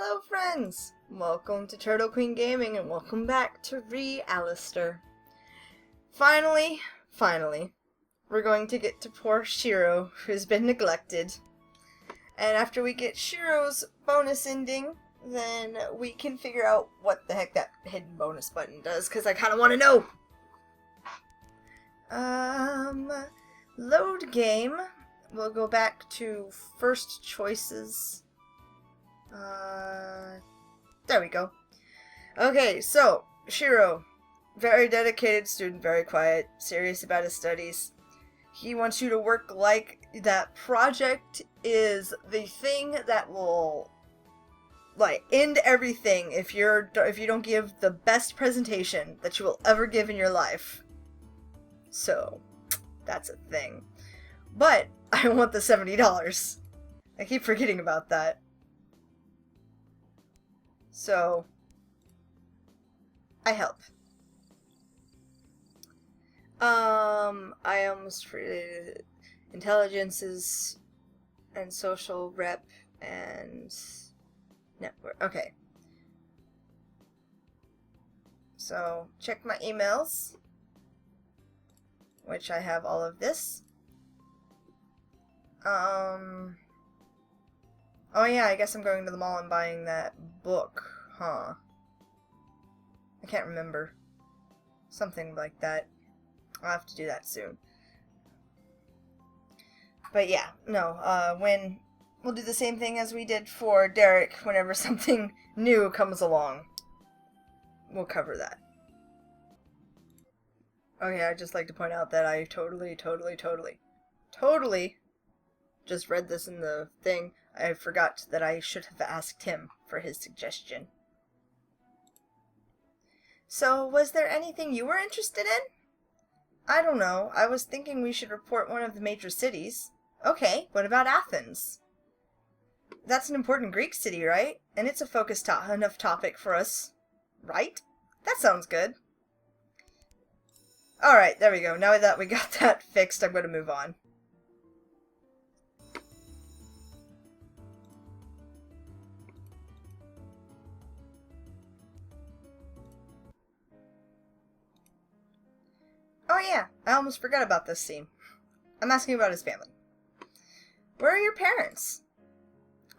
Hello friends! Welcome to Turtle Queen Gaming and welcome back to Alistair. Finally, we're going to get to poor Shiro, who's been neglected. And after we get Shiro's bonus ending, then we can figure out what the heck that hidden bonus button does, because I kind of want to know! Load game. We'll go back to first choices. There we go. Okay, so, Shiro. Very dedicated student, very quiet, serious about his studies. He wants you to work like that project is the thing that will, end everything if you don't give the best presentation that you will ever give in your life. So, that's a thing. But, I want the $70. I keep forgetting about that. So, I help. I almost created intelligences and social rep and network. Okay. So, check my emails, which I have all of this. Oh yeah, I guess I'm going to the mall and buying that book, huh? I can't remember. Something like that. I'll have to do that soon. But yeah, no, when we'll do the same thing as we did for Derek whenever something new comes along. We'll cover that. Okay, I'd just like to point out that I totally just read this in the thing. I forgot that I should have asked him for his suggestion. So, was there anything you were interested in? I don't know. I was thinking we should report one of the major cities. Okay, what about Athens? That's an important Greek city, right? And it's a focused enough topic for us, right? That sounds good. Alright, there we go. Now that we got that fixed, I'm going to move on. Oh yeah, I almost forgot about this scene. I'm asking about his family. Where are your parents?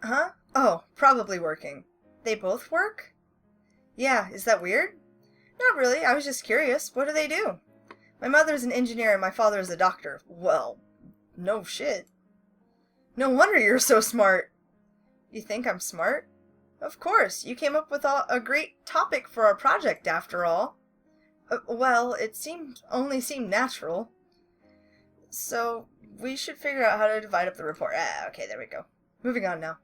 Huh? Oh, probably working. They both work? Yeah, is that weird? Not really, I was just curious. What do they do? My mother's an engineer and my father is a doctor. Well, no shit. No wonder you're so smart. You think I'm smart? Of course, you came up with a great topic for our project after all. Well, it only seemed natural. So, we should figure out how to divide up the report. Okay, there we go. Moving on now.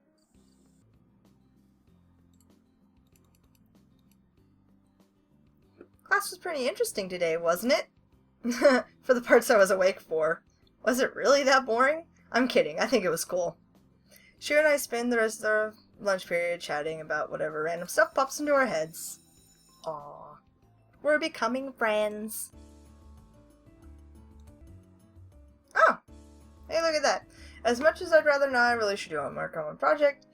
Class was pretty interesting today, wasn't it? For the parts I was awake for. Was it really that boring? I'm kidding, I think it was cool. Shiro and I spend the rest of the lunch period chatting about whatever random stuff pops into our heads. Aww. We're becoming friends. Oh! Hey, look at that. As much as I'd rather not, I really should do homework on my project.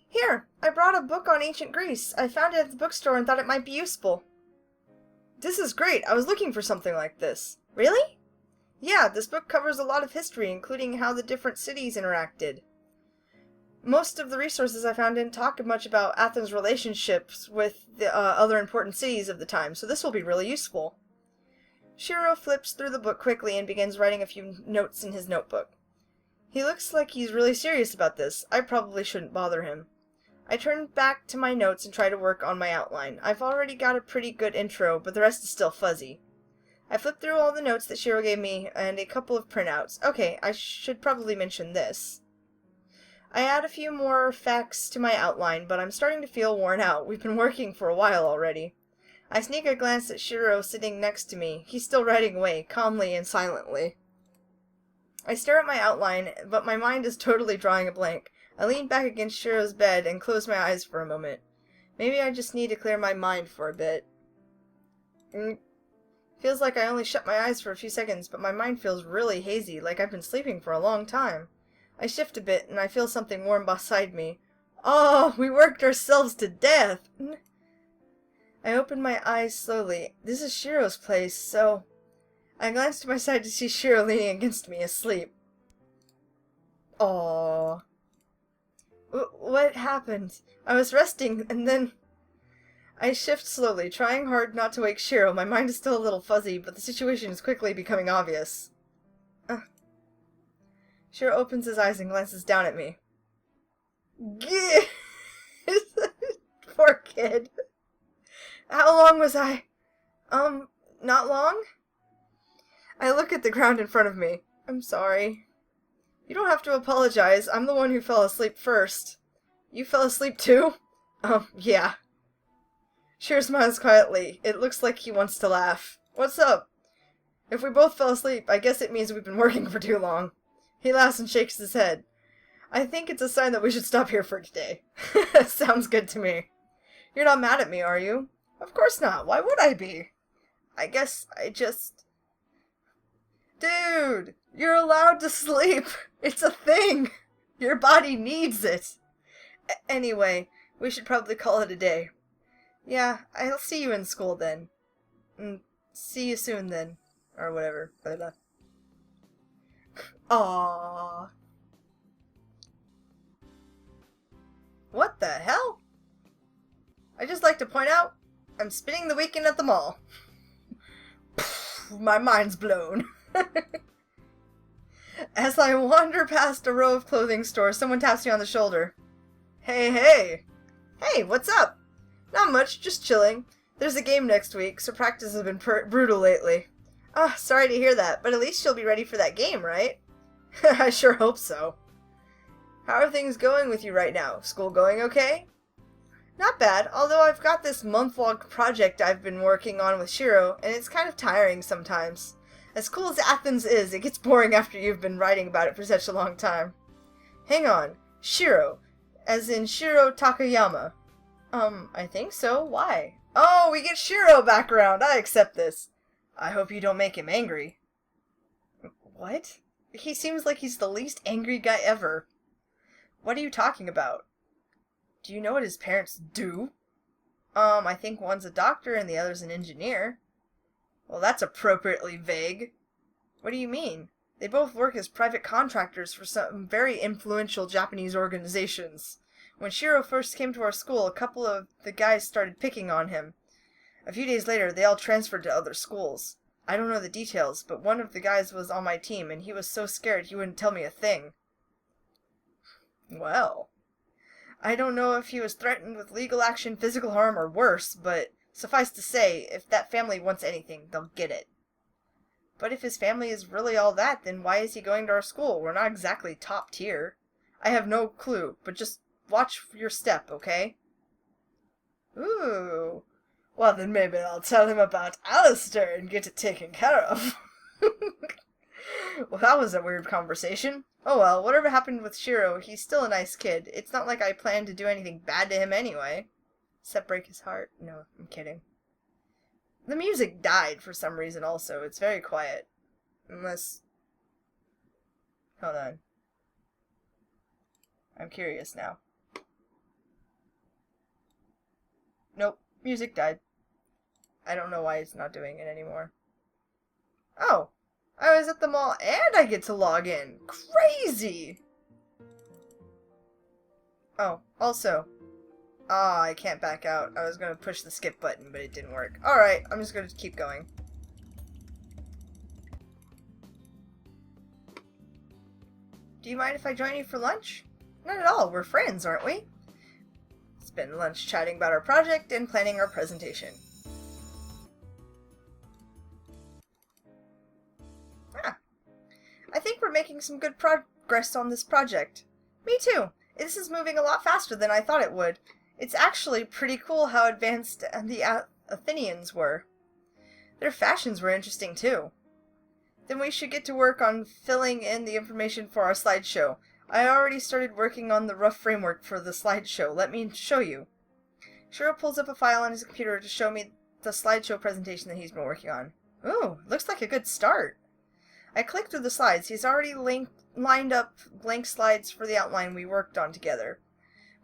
Here, I brought a book on ancient Greece. I found it at the bookstore and thought it might be useful. This is great. I was looking for something like this. Really? Yeah, this book covers a lot of history, including how the different cities interacted. Most of the resources I found didn't talk much about Athens' relationships with the other important cities of the time, so this will be really useful. Shiro flips through the book quickly and begins writing a few notes in his notebook. He looks like he's really serious about this. I probably shouldn't bother him. I turn back to my notes and try to work on my outline. I've already got a pretty good intro, but the rest is still fuzzy. I flip through all the notes that Shiro gave me and a couple of printouts. Okay, I should probably mention this. I add a few more facts to my outline, but I'm starting to feel worn out. We've been working for a while already. I sneak a glance at Shiro sitting next to me. He's still writing away, calmly and silently. I stare at my outline, but my mind is totally drawing a blank. I lean back against Shiro's bed and close my eyes for a moment. Maybe I just need to clear my mind for a bit. Feels like I only shut my eyes for a few seconds, but my mind feels really hazy, like I've been sleeping for a long time. I shift a bit, and I feel something warm beside me. Oh, we worked ourselves to death. I opened my eyes slowly. This is Shiro's place, so... I glanced to my side to see Shiro leaning against me, asleep. Aww. What happened? I was resting, and then... I shift slowly, trying hard not to wake Shiro. My mind is still a little fuzzy, but the situation is quickly becoming obvious. Shiro opens his eyes and glances down at me. Gah! Poor kid. How long was I? Not long? I look at the ground in front of me. I'm sorry. You don't have to apologize. I'm the one who fell asleep first. You fell asleep too? Yeah. Shiro smiles quietly. It looks like he wants to laugh. What's up? If we both fell asleep, I guess it means we've been working for too long. He laughs and shakes his head. I think it's a sign that we should stop here for today. Sounds good to me. You're not mad at me, are you? Of course not. Why would I be? I guess I just... Dude, you're allowed to sleep. It's a thing. Your body needs it. Anyway, we should probably call it a day. Yeah, I'll see you in school then. See you soon then. Or whatever. Aww. What the hell? I'd just like to point out, I'm spending the weekend at the mall. My mind's blown. As I wander past a row of clothing stores, someone taps me on the shoulder. Hey, hey! Hey, what's up? Not much, just chilling. There's a game next week, so practice has been brutal lately. Ah, sorry to hear that, but at least you'll be ready for that game, right? I sure hope so. How are things going with you right now? School going okay? Not bad, although I've got this month-long project I've been working on with Shiro, and it's kind of tiring sometimes. As cool as Athens is, it gets boring after you've been writing about it for such a long time. Hang on, Shiro, as in Shiro Takayama. I think so. Why? Oh, we get Shiro back around. I accept this. I hope you don't make him angry. What? He seems like he's the least angry guy ever. What are you talking about? Do you know what his parents do? I think one's a doctor and the other's an engineer. Well, that's appropriately vague. What do you mean? They both work as private contractors for some very influential Japanese organizations. When Shiro first came to our school, a couple of the guys started picking on him. A few days later, they all transferred to other schools. I don't know the details, but one of the guys was on my team, and he was so scared he wouldn't tell me a thing. Well, I don't know if he was threatened with legal action, physical harm, or worse, but suffice to say, if that family wants anything, they'll get it. But if his family is really all that, then why is he going to our school? We're not exactly top tier. I have no clue, but just watch your step, okay? Ooh. Well, then maybe I'll tell him about Alistair and get it taken care of. Well, that was a weird conversation. Oh well, whatever happened with Shiro, he's still a nice kid. It's not like I planned to do anything bad to him anyway. Except break his heart? No, I'm kidding. The music died for some reason also. It's very quiet. Unless... Hold on. I'm curious now. Nope, music died. I don't know why it's not doing it anymore. Oh, I was at the mall and I get to log in. Crazy! Oh, also... I can't back out. I was gonna push the skip button, but it didn't work. Alright, I'm just gonna keep going. Do you mind if I join you for lunch? Not at all. We're friends, aren't we? Spend lunch chatting about our project and planning our presentation. I think we're making some good progress on this project. Me too. This is moving a lot faster than I thought it would. It's actually pretty cool how advanced the Athenians were. Their fashions were interesting too. Then we should get to work on filling in the information for our slideshow. I already started working on the rough framework for the slideshow. Let me show you. Shiro pulls up a file on his computer to show me the slideshow presentation that he's been working on. Ooh, looks like a good start. I clicked through the slides. He's already lined up blank slides for the outline we worked on together.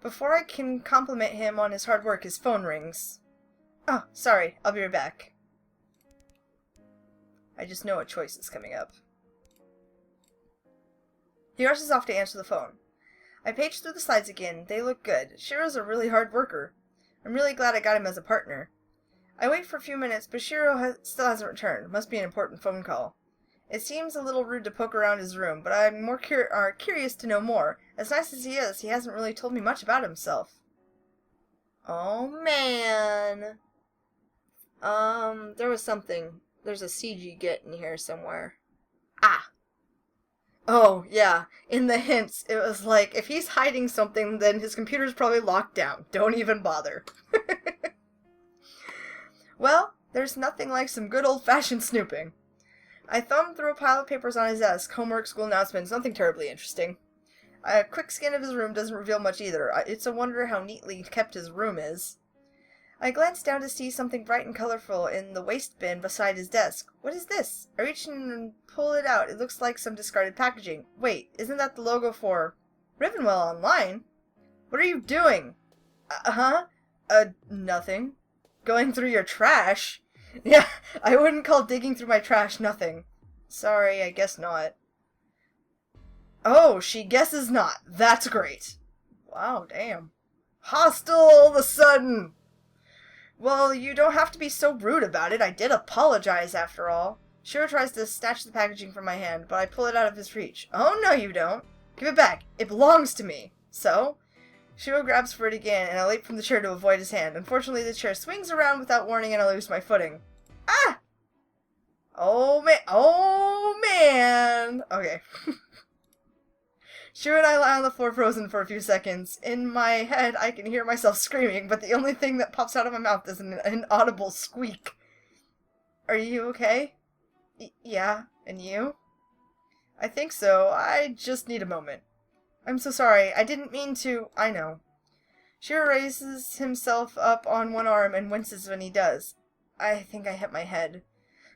Before I can compliment him on his hard work, his phone rings. Oh, sorry. I'll be right back. I just know a choice is coming up. He rushes off to answer the phone. I page through the slides again. They look good. Shiro's a really hard worker. I'm really glad I got him as a partner. I wait for a few minutes, but Shiro still hasn't returned. Must be an important phone call. It seems a little rude to poke around his room, but I'm more curious to know more. As nice as he is, he hasn't really told me much about himself. Oh, man. There was something. There's a CG get in here somewhere. Ah. Oh, yeah. In the hints, it was like, if he's hiding something, then his computer's probably locked down. Don't even bother. Well, there's nothing like some good old-fashioned snooping. I thumbed through a pile of papers on his desk, homework, school announcements, nothing terribly interesting. A quick scan of his room doesn't reveal much either. It's a wonder how neatly kept his room is. I glanced down to see something bright and colorful in the waste bin beside his desk. What is this? I reach in and pull it out. It looks like some discarded packaging. Wait, isn't that the logo for Rivenwell Online? What are you doing? Nothing. Going through your trash? Yeah, I wouldn't call digging through my trash nothing. Sorry, I guess not. Oh, she guesses not. That's great. Wow, damn. Hostile all of a sudden! Well, you don't have to be so rude about it. I did apologize, after all. Shiro tries to snatch the packaging from my hand, but I pull it out of his reach. Oh, no, you don't. Give it back. It belongs to me. So? Shiro grabs for it again, and I leap from the chair to avoid his hand. Unfortunately, the chair swings around without warning, and I lose my footing. Ah! Oh, man. Oh, man. Okay. Shiro and I lie on the floor frozen for a few seconds. In my head, I can hear myself screaming, but the only thing that pops out of my mouth is an inaudible squeak. Are you okay? Yeah. And you? I think so. I just need a moment. I'm so sorry. I didn't mean to. I know. Shiro raises himself up on one arm and winces when he does. I think I hit my head.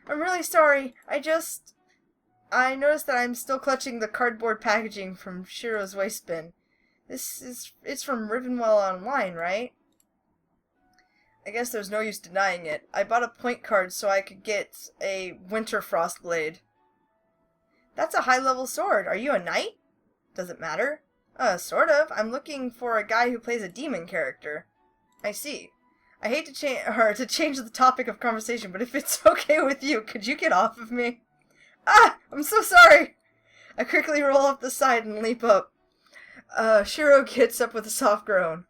I'm really sorry. I noticed that I'm still clutching the cardboard packaging from Shiro's waste bin. It's from Rivenwell Online, right? I guess there's no use denying it. I bought a point card so I could get a Winter Frost blade. That's a high-level sword. Are you a knight? Does it matter? Sort of. I'm looking for a guy who plays a demon character. I see. I hate to change the topic of conversation, but if it's okay with you, could you get off of me? Ah! I'm so sorry! I quickly roll up the side and leap up. Shiro gets up with a soft groan.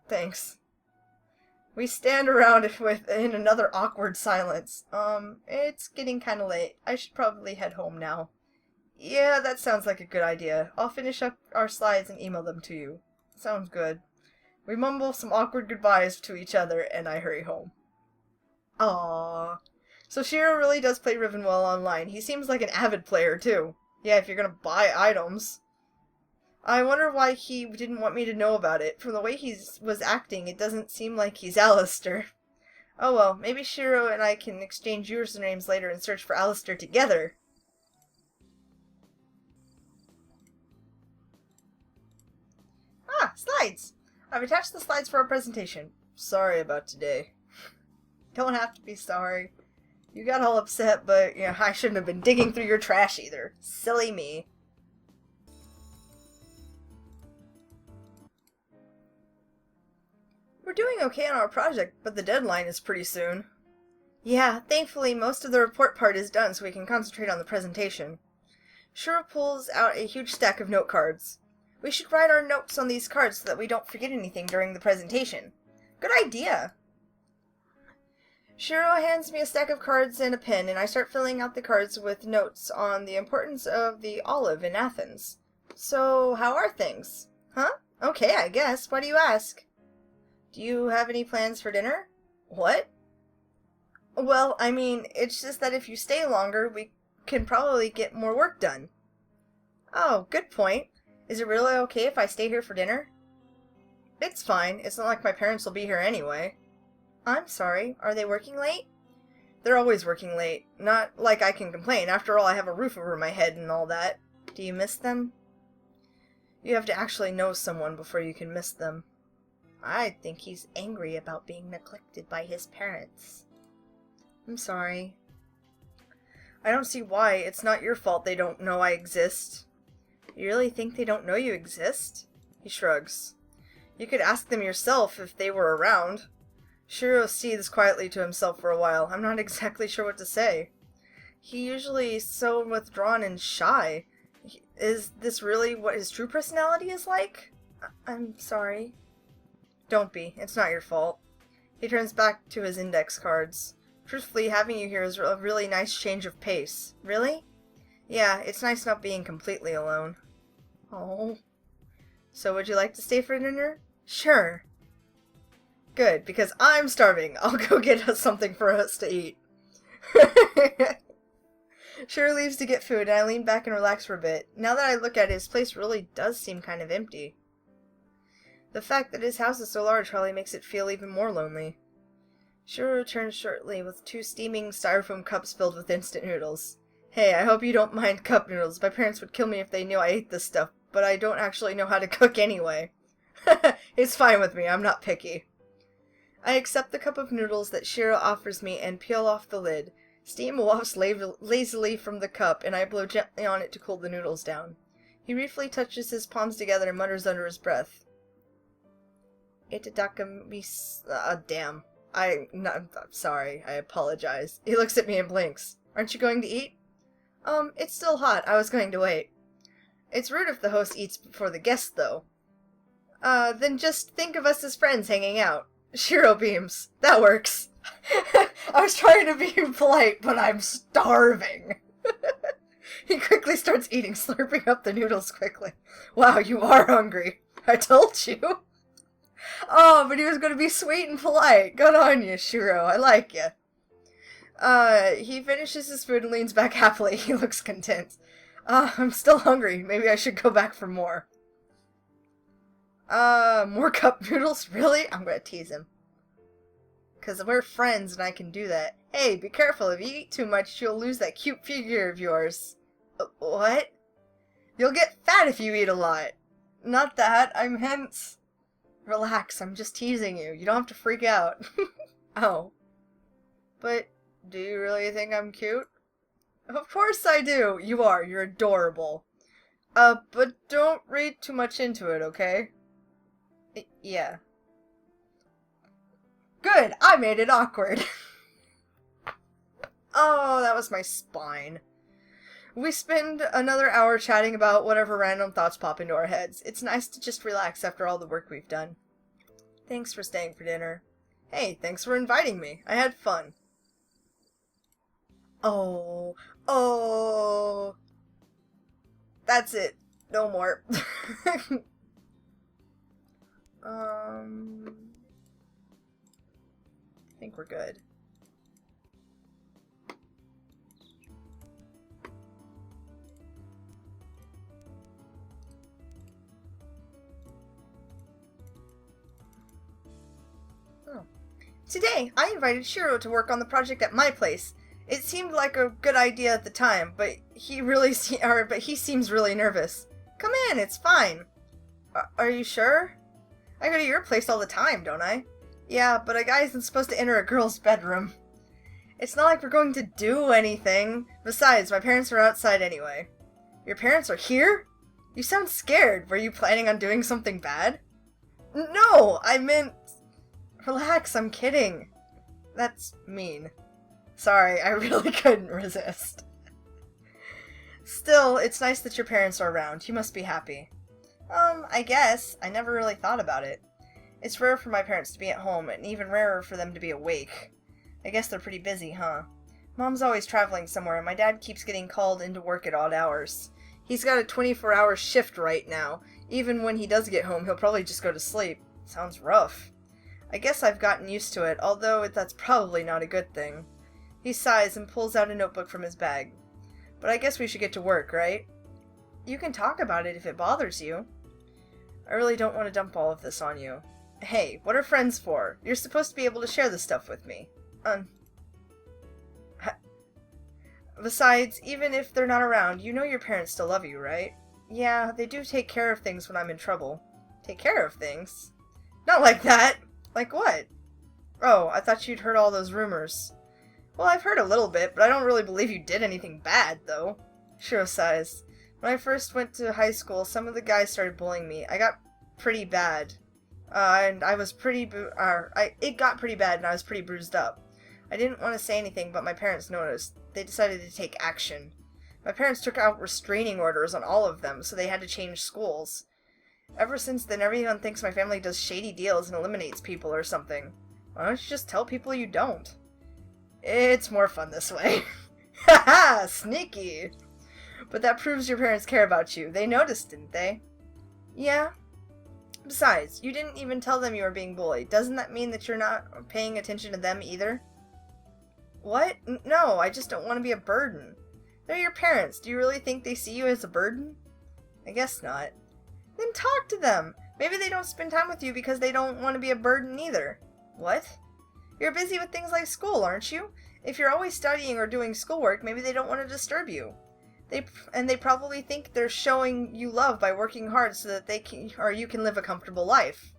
Thanks. We stand around in another awkward silence. It's getting kinda late. I should probably head home now. Yeah, that sounds like a good idea. I'll finish up our slides and email them to you. Sounds good. We mumble some awkward goodbyes to each other, and I hurry home. Aww. So Shiro really does play Rivenwell Online. He seems like an avid player, too. Yeah, if you're gonna buy items. I wonder why he didn't want me to know about it. From the way he was acting, it doesn't seem like he's Alistair. Oh well, maybe Shiro and I can exchange usernames later and search for Alistair together. Ah, slides! I've attached the slides for our presentation. Sorry about today. Don't have to be sorry. You got all upset, but, I shouldn't have been digging through your trash either. Silly me. We're doing okay on our project, but the deadline is pretty soon. Yeah, thankfully most of the report part is done so we can concentrate on the presentation. Shiro pulls out a huge stack of note cards. We should write our notes on these cards so that we don't forget anything during the presentation. Good idea! Shiro hands me a stack of cards and a pen, and I start filling out the cards with notes on the importance of the olive in Athens. So, how are things? Huh? Okay, I guess. Why do you ask? Do you have any plans for dinner? What? Well, I mean, it's just that if you stay longer, we can probably get more work done. Oh, good point. Is it really okay if I stay here for dinner? It's fine. It's not like my parents will be here anyway. I'm sorry. Are they working late? They're always working late. Not like I can complain. After all, I have a roof over my head and all that. Do you miss them? You have to actually know someone before you can miss them. I think he's angry about being neglected by his parents. I'm sorry. I don't see why. It's not your fault they don't know I exist. You really think they don't know you exist? He shrugs. You could ask them yourself if they were around. Shiro seethes quietly to himself for a while. I'm not exactly sure what to say. He usually is so withdrawn and shy. Is this really what his true personality is like? I'm sorry. Don't be. It's not your fault. He turns back to his index cards. Truthfully, having you here is a really nice change of pace. Really? Yeah, it's nice not being completely alone. Oh. So would you like to stay for dinner? Sure. Good, because I'm starving. I'll go get us something for us to eat. Shiro leaves to get food, and I lean back and relax for a bit. Now that I look at it, his place really does seem kind of empty. The fact that his house is so large probably makes it feel even more lonely. Shiro returns shortly with 2 steaming styrofoam cups filled with instant noodles. Hey, I hope you don't mind cup noodles. My parents would kill me if they knew I ate this stuff, but I don't actually know how to cook anyway. It's fine with me, I'm not picky. I accept the cup of noodles that Shiro offers me and peel off the lid. Steam wafts lazily from the cup, and I blow gently on it to cool the noodles down. He briefly touches his palms together and mutters under his breath. Damn. I'm sorry. I apologize. He looks at me and blinks. Aren't you going to eat? It's still hot. I was going to wait. It's rude if the host eats before the guest, though. Then just think of us as friends hanging out. Shiro beams. That works. I was trying to be polite, but I'm starving. He quickly starts eating, slurping up the noodles quickly. Wow, you are hungry. I told you. Oh, but he was going to be sweet and polite. Good on you, Shiro. I like you. He finishes his food and leans back happily. He looks content. I'm still hungry. Maybe I should go back for more. More cup noodles? Really? I'm going to tease him. Because we're friends and I can do that. Hey, be careful. If you eat too much, you'll lose that cute figure of yours. What? You'll get fat if you eat a lot. Not that. I meant... Relax, I'm just teasing you. You don't have to freak out. Oh. But, do you really think I'm cute? Of course I do. You are. You're adorable. But don't read too much into it, okay? Yeah. Good! I made it awkward! Oh, that was my spine. We spend another hour chatting about whatever random thoughts pop into our heads. It's nice to just relax after all the work we've done. Thanks for staying for dinner. Hey, thanks for inviting me. I had fun. Oh. That's it. No more. I think we're good. Today, I invited Shiro to work on the project at my place. It seemed like a good idea at the time, but he seems really nervous. Come in, it's fine. Are you sure? I go to your place all the time, don't I? Yeah, but a guy isn't supposed to enter a girl's bedroom. It's not like we're going to do anything. Besides, my parents are outside anyway. Your parents are here? You sound scared. Were you planning on doing something bad? No, I meant... Relax, I'm kidding. That's mean. Sorry, I really couldn't resist. Still, it's nice that your parents are around. You must be happy. I guess. I never really thought about it. It's rare for my parents to be at home, and even rarer for them to be awake. I guess they're pretty busy, huh? Mom's always traveling somewhere, and my dad keeps getting called into work at odd hours. He's got a 24-hour shift right now. Even when he does get home, he'll probably just go to sleep. Sounds rough. I guess I've gotten used to it, although that's probably not a good thing. He sighs and pulls out a notebook from his bag. But I guess we should get to work, right? You can talk about it if it bothers you. I really don't want to dump all of this on you. Hey, what are friends for? You're supposed to be able to share this stuff with me. Besides, even if they're not around, you know your parents still love you, right? Yeah, they do take care of things when I'm in trouble. Take care of things? Not like that! Like what? Oh, I thought you'd heard all those rumors. Well, I've heard a little bit, but I don't really believe you did anything bad, though. Shiro sighs. When I first went to high school, some of the guys started bullying me. I got pretty bad. And I was pretty it got pretty bad and I was pretty bruised up. I didn't want to say anything, but my parents noticed. They decided to take action. My parents took out restraining orders on all of them, so they had to change schools. Ever since then, everyone thinks my family does shady deals and eliminates people or something. Why don't you just tell people you don't? It's more fun this way. Haha, sneaky! But that proves your parents care about you. They noticed, didn't they? Yeah. Besides, you didn't even tell them you were being bullied. Doesn't that mean that you're not paying attention to them either? What? No, I just don't want to be a burden. They're your parents. Do you really think they see you as a burden? I guess not. Then talk to them. Maybe they don't spend time with you because they don't want to be a burden either. What? You're busy with things like school, aren't you? If you're always studying or doing schoolwork, maybe they don't want to disturb you. They probably think they're showing you love by working hard so that you can live a comfortable life.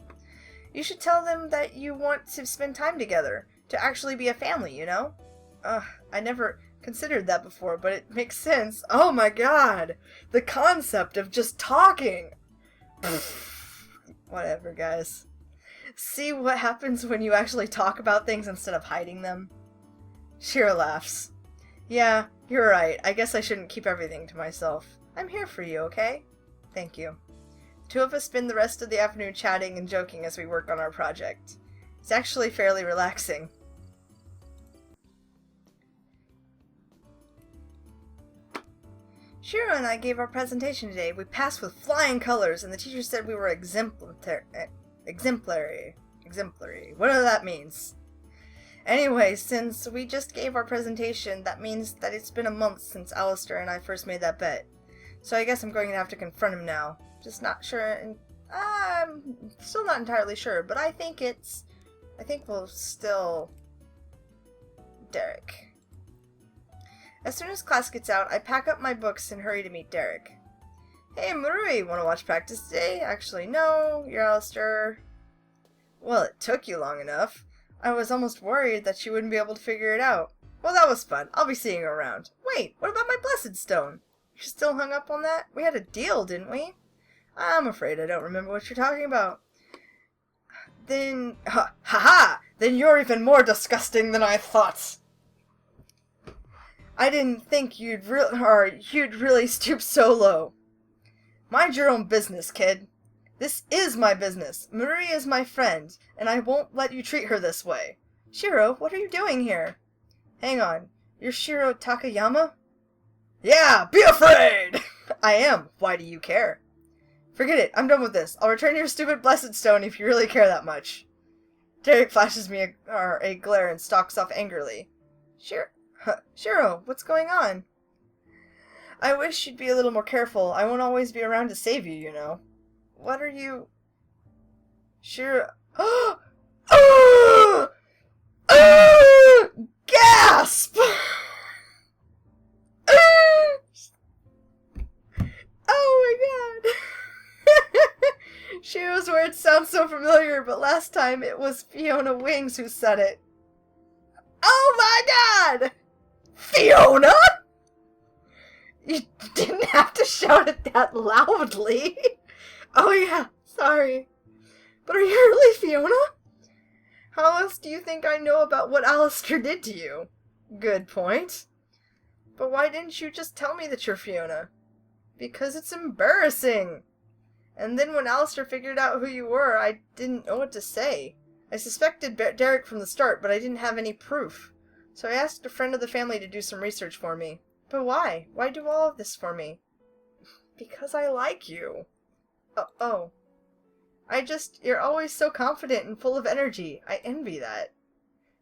You should tell them that you want to spend time together, to actually be a family, you know? I never considered that before, but it makes sense. Oh my god! The concept of just talking! Whatever, guys. See what happens when you actually talk about things instead of hiding them? Shiro laughs. Yeah, you're right. I guess I shouldn't keep everything to myself. I'm here for you, okay? Thank you. The two of us spend the rest of the afternoon chatting and joking as we work on our project. It's actually fairly relaxing. Shiro and I gave our presentation today. We passed with flying colors, and the teacher said we were exemplary. Whatever that means. Anyway, since we just gave our presentation, that means that it's been a month since Alistair and I first made that bet. So I guess I'm going to have to confront him now. Just not sure, and I'm still not entirely sure, but I think we'll still... Derek. As soon as class gets out, I pack up my books and hurry to meet Derek. Hey, Marui, want to watch practice today? Actually, no, you're Alistair. Well, it took you long enough. I was almost worried that you wouldn't be able to figure it out. Well, that was fun. I'll be seeing you around. Wait, what about my blessed stone? You're still hung up on that? We had a deal, didn't we? I'm afraid I don't remember what you're talking about. Then... Ha-ha! Then you're even more disgusting than I thought! I didn't think you'd really stoop so low. Mind your own business, kid. This is my business. Marie is my friend, and I won't let you treat her this way. Shiro, what are you doing here? Hang on. You're Shiro Takayama? Yeah, be afraid! I am. Why do you care? Forget it. I'm done with this. I'll return your stupid blessed stone if you really care that much. Derek flashes me a glare and stalks off angrily. Shiro, what's going on? I wish you'd be a little more careful. I won't always be around to save you, you know. What are you... Shiro... Gasp! Oh my god! Shiro's words sound so familiar, but last time it was Fiona Wings who said it. Oh my god! Fiona?! You didn't have to shout it that loudly. Oh yeah, sorry. But are you really Fiona? How else do you think I know about what Alistair did to you? Good point. But why didn't you just tell me that you're Fiona? Because it's embarrassing. And then when Alistair figured out who you were, I didn't know what to say. I suspected Derek from the start, but I didn't have any proof. So I asked a friend of the family to do some research for me. But why? Why do all of this for me? Because I like you. Oh. You're always so confident and full of energy. I envy that.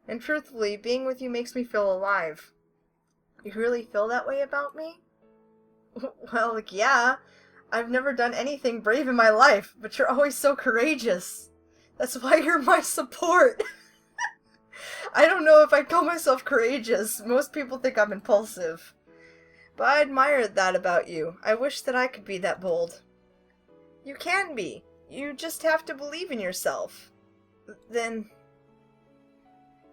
And truthfully, being with you makes me feel alive. You really feel that way about me? Well, yeah. I've never done anything brave in my life, but you're always so courageous. That's why you're my support. I don't know if I'd call myself courageous. Most people think I'm impulsive. But I admire that about you. I wish that I could be that bold. You can be. You just have to believe in yourself. Then...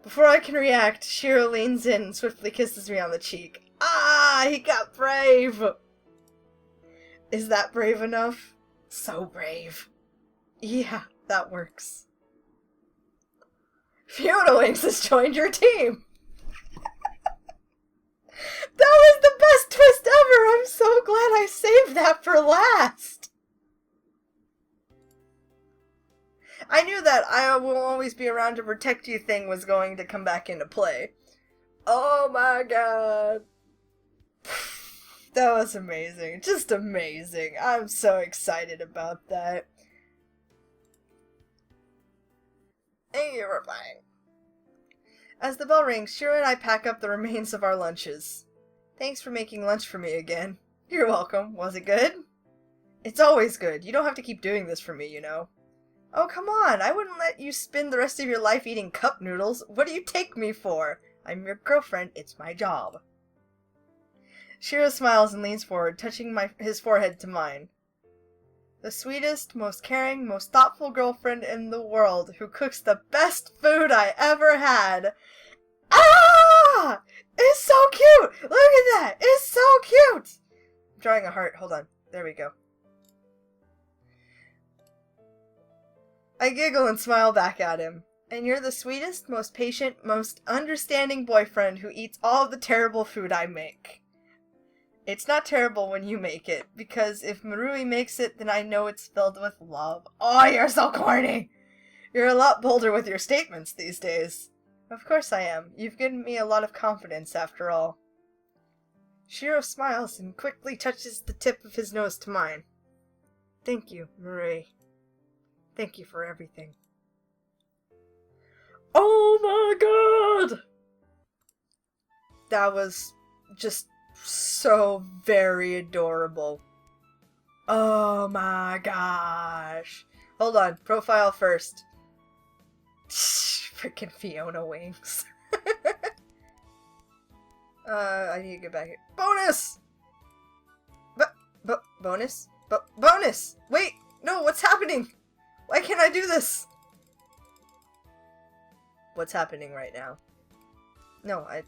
Before I can react, Shiro leans in and swiftly kisses me on the cheek. Ah! He got brave! Is that brave enough? So brave. Yeah, that works. Fiona Wings has joined your team! That was the best twist ever! I'm so glad I saved that for last! I knew that I will always be around to protect you thing was going to come back into play. Oh my god. That was amazing. Just amazing. I'm so excited about that. Thank you for playing. As the bell rings, Shiro and I pack up the remains of our lunches. Thanks for making lunch for me again. You're welcome. Was it good? It's always good. You don't have to keep doing this for me, you know. Oh, come on. I wouldn't let you spend the rest of your life eating cup noodles. What do you take me for? I'm your girlfriend. It's my job. Shiro smiles and leans forward, touching his forehead to mine. The sweetest, most caring, most thoughtful girlfriend in the world who cooks the best food I ever had. Ah! It's so cute! Look at that! It's so cute! I'm drawing a heart. Hold on. There we go. I giggle and smile back at him. And you're the sweetest, most patient, most understanding boyfriend who eats all of the terrible food I make. It's not terrible when you make it, because if Marui makes it, then I know it's filled with love. Oh, you're so corny! You're a lot bolder with your statements these days. Of course I am. You've given me a lot of confidence, after all. Shiro smiles and quickly touches the tip of his nose to mine. Thank you, Marui. Thank you for everything. Oh my god! That was just so very adorable. Oh my gosh. Hold on, profile first. Freaking Fiona Wings. I need to get back here. Bonus! Bonus? Bonus! Wait! No, what's happening? Why can't I do this? What's happening right now? No, I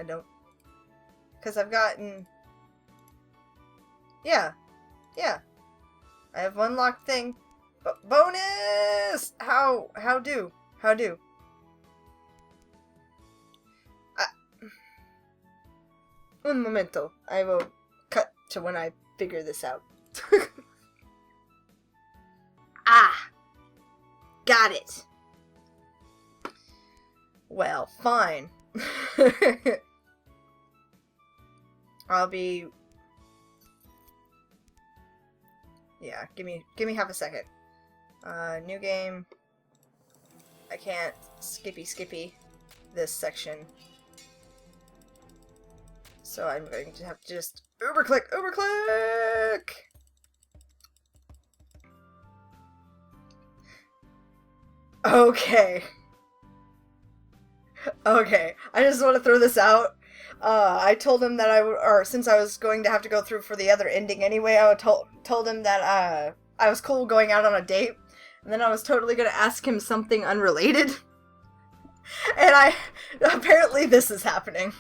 don't. Because I've gotten... Yeah. I have one locked thing. But bonus! How do? Un momento. I will cut to when I figure this out. Ah! Got it! Well, fine. I'll be... Yeah, give me half a second. New game. I can't skippy this section. So I'm going to have to just uber click! Okay. I just want to throw this out. I told him that since I was going to have to go through for the other ending anyway, I told him that I was cool going out on a date, and then I was totally going to ask him something unrelated. And apparently this is happening.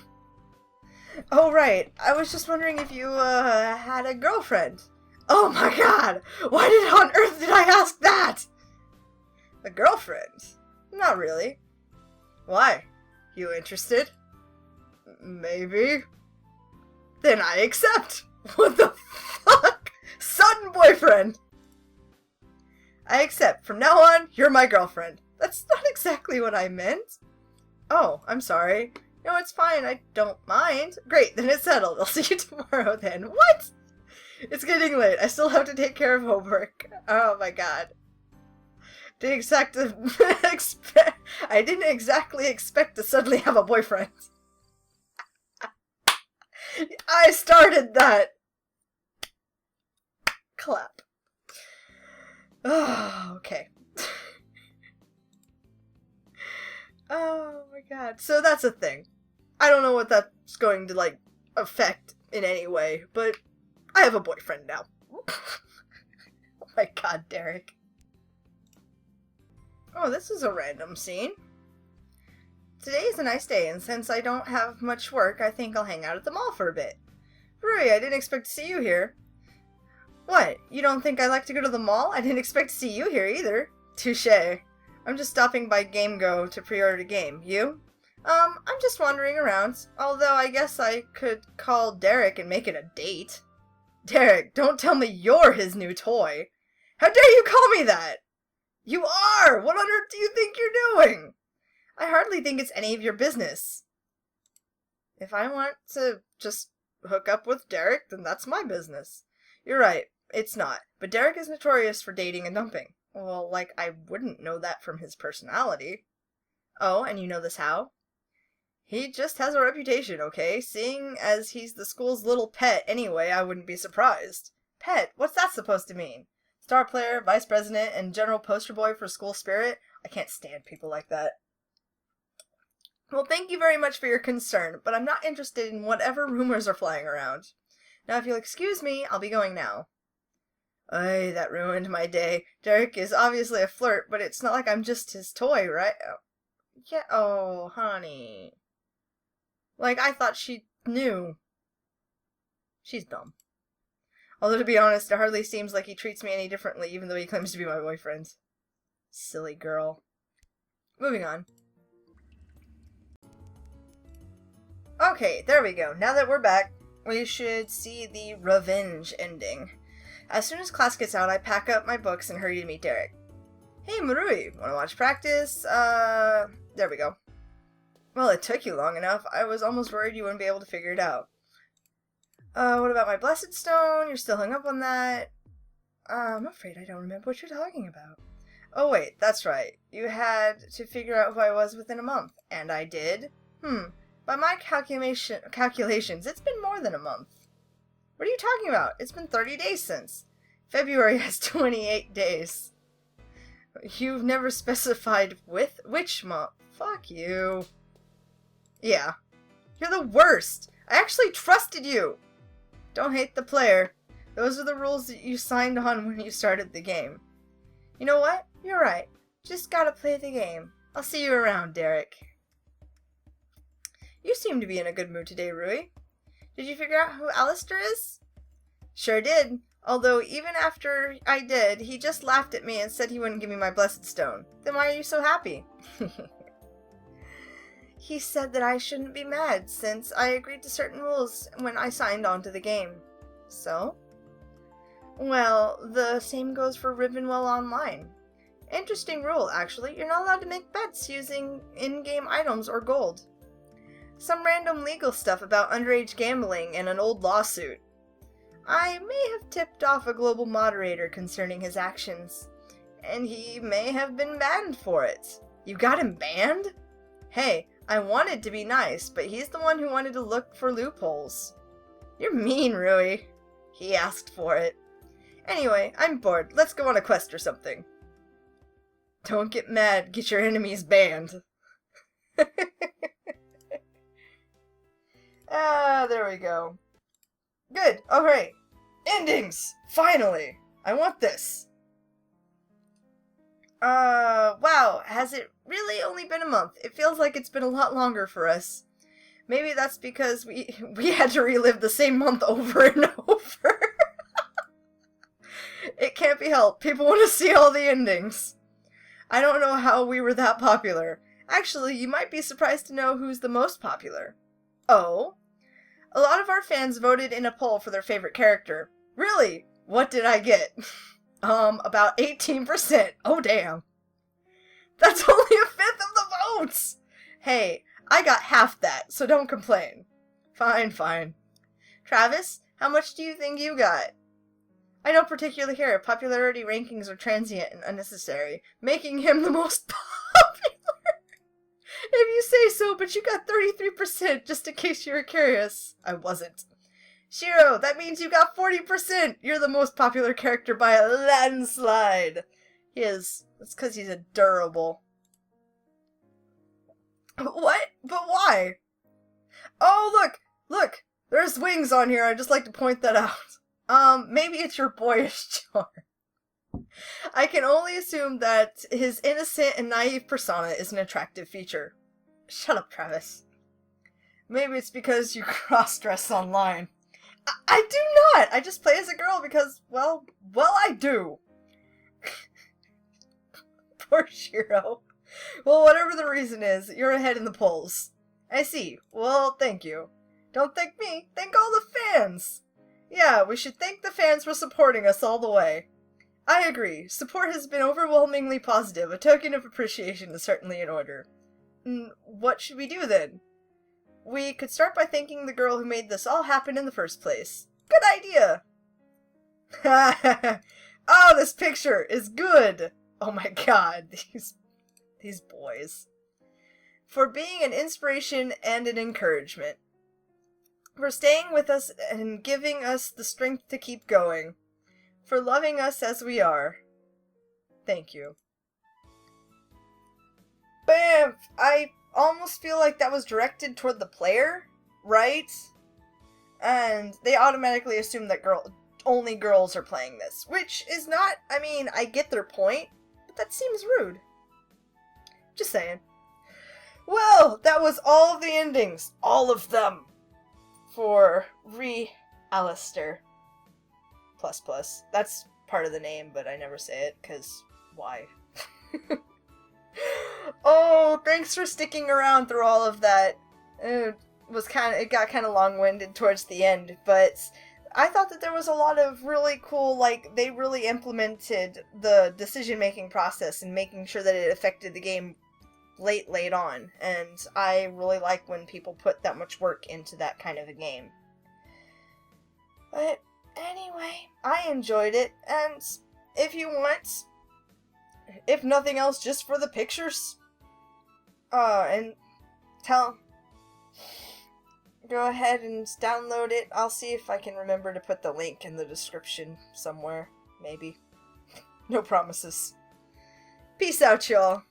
Oh right, I was just wondering if you had a girlfriend. Oh my god, why on earth did I ask that? A girlfriend? Not really. Why? You interested? Maybe. Then I accept. What the fuck? Sudden boyfriend. I accept. From now on, you're my girlfriend. That's not exactly what I meant. Oh, I'm sorry. No, it's fine. I don't mind. Great, then it's settled. I'll see you tomorrow then. What? It's getting late. I still have to take care of homework. Oh my god. I didn't exactly expect to suddenly have a boyfriend. I started that. Clap. Oh, okay. Oh my god. So that's a thing. I don't know what that's going to, like, affect in any way, but I have a boyfriend now. Oh my god, Derek. Oh, this is a random scene. Today is a nice day, and since I don't have much work, I think I'll hang out at the mall for a bit. Rui, I didn't expect to see you here. What? You don't think I like to go to the mall? I didn't expect to see you here either. Touché. I'm just stopping by GameGo to pre-order a game. You? I'm just wandering around. Although I guess I could call Derek and make it a date. Derek, don't tell me you're his new toy. How dare you call me that? You are! What on earth do you think you're doing? I hardly think it's any of your business. If I want to just hook up with Derek, then that's my business. You're right, it's not. But Derek is notorious for dating and dumping. Well, like, I wouldn't know that from his personality. Oh, and you know this how? He just has a reputation, okay? Seeing as he's the school's little pet anyway, I wouldn't be surprised. Pet? What's that supposed to mean? Star player, vice president, and general poster boy for school spirit? I can't stand people like that. Well, thank you very much for your concern, but I'm not interested in whatever rumors are flying around. Now, if you'll excuse me, I'll be going now. Ay, that ruined my day. Derek is obviously a flirt, but it's not like I'm just his toy, right? Yeah, oh, honey. Like, I thought she knew. She's dumb. Although, to be honest, it hardly seems like he treats me any differently, even though he claims to be my boyfriend. Silly girl. Moving on. Okay, there we go. Now that we're back, we should see the revenge ending. As soon as class gets out, I pack up my books and hurry to meet Derek. Hey, Marui, wanna watch practice? There we go. Well, it took you long enough. I was almost worried you wouldn't be able to figure it out. What about my Blessed Stone? You're still hung up on that? I'm afraid I don't remember what you're talking about. Oh wait, that's right. You had to figure out who I was within a month. And I did? By my calculations, it's been more than a month. What are you talking about? It's been 30 days since. February has 28 days. You've never specified with which month. Fuck you. Yeah. You're the worst. I actually trusted you. Don't hate the player. Those are the rules that you signed on when you started the game. You know what? You're right. Just gotta play the game. I'll see you around, Derek. You seem to be in a good mood today, Rui. Did you figure out who Alistair is? Sure did. Although, even after I did, he just laughed at me and said he wouldn't give me my Blessed Stone. Then why are you so happy? He said that I shouldn't be mad, since I agreed to certain rules when I signed on to the game. So? Well, the same goes for Rivenwell Online. Interesting rule, actually. You're not allowed to make bets using in-game items or gold. Some random legal stuff about underage gambling and an old lawsuit. I may have tipped off a global moderator concerning his actions, and he may have been banned for it. You got him banned? Hey, I wanted to be nice, but he's the one who wanted to look for loopholes. You're mean, Rui. He asked for it. Anyway, I'm bored. Let's go on a quest or something. Don't get mad. Get your enemies banned. There we go. Good. Alright. Endings! Finally! I want this. Wow. Has it really only been a month? It feels like it's been a lot longer for us. Maybe that's because we had to relive the same month over and over. It can't be helped. People want to see all the endings. I don't know how we were that popular. Actually, you might be surprised to know who's the most popular. Oh? A lot of our fans voted in a poll for their favorite character. Really? What did I get? About 18%. Oh, damn. That's only a fifth of the votes! Hey, I got half that, so don't complain. Fine, fine. Travis, how much do you think you got? I don't particularly care. Popularity rankings are transient and unnecessary, making him the most popular. If you say so, but you got 33%, just in case you were curious. I wasn't. Shiro, that means you got 40%! You're the most popular character by a landslide! He is. That's because he's adorable. What? But why? Oh, look! Look! There's wings on here, I'd just like to point that out. Maybe it's your boyish charm. I can only assume that his innocent and naive persona is an attractive feature. Shut up, Travis. Maybe it's because you cross-dress online. I do not! I just play as a girl because, well, I do. Poor Shiro. Well, whatever the reason is, you're ahead in the polls. I see. Well, thank you. Don't thank me, thank all the fans! Yeah, we should thank the fans for supporting us all the way. I agree. Support has been overwhelmingly positive. A token of appreciation is certainly in order. What should we do then? We could start by thanking the girl who made this all happen in the first place. Good idea! Oh, this picture is good! Oh my god, these boys. For being an inspiration and an encouragement. For staying with us and giving us the strength to keep going. For loving us as we are. Thank you. Bam! I almost feel like that was directed toward the player, right? And they automatically assume that only girls are playing this, which is not, I mean, I get their point, but that seems rude. Just saying. Well, that was all of the endings. All of them. For Alistair. ++. That's part of the name, but I never say it, because why? Oh, thanks for sticking around through all of that. It got kind of long-winded towards the end, but I thought that there was a lot of really cool, like, they really implemented the decision-making process and making sure that it affected the game late on, and I really like when people put that much work into that kind of a game. But anyway, I enjoyed it, and if you want, if nothing else, just for the pictures, and go ahead and download it. I'll see if I can remember to put the link in the description somewhere, maybe. No promises. Peace out, y'all.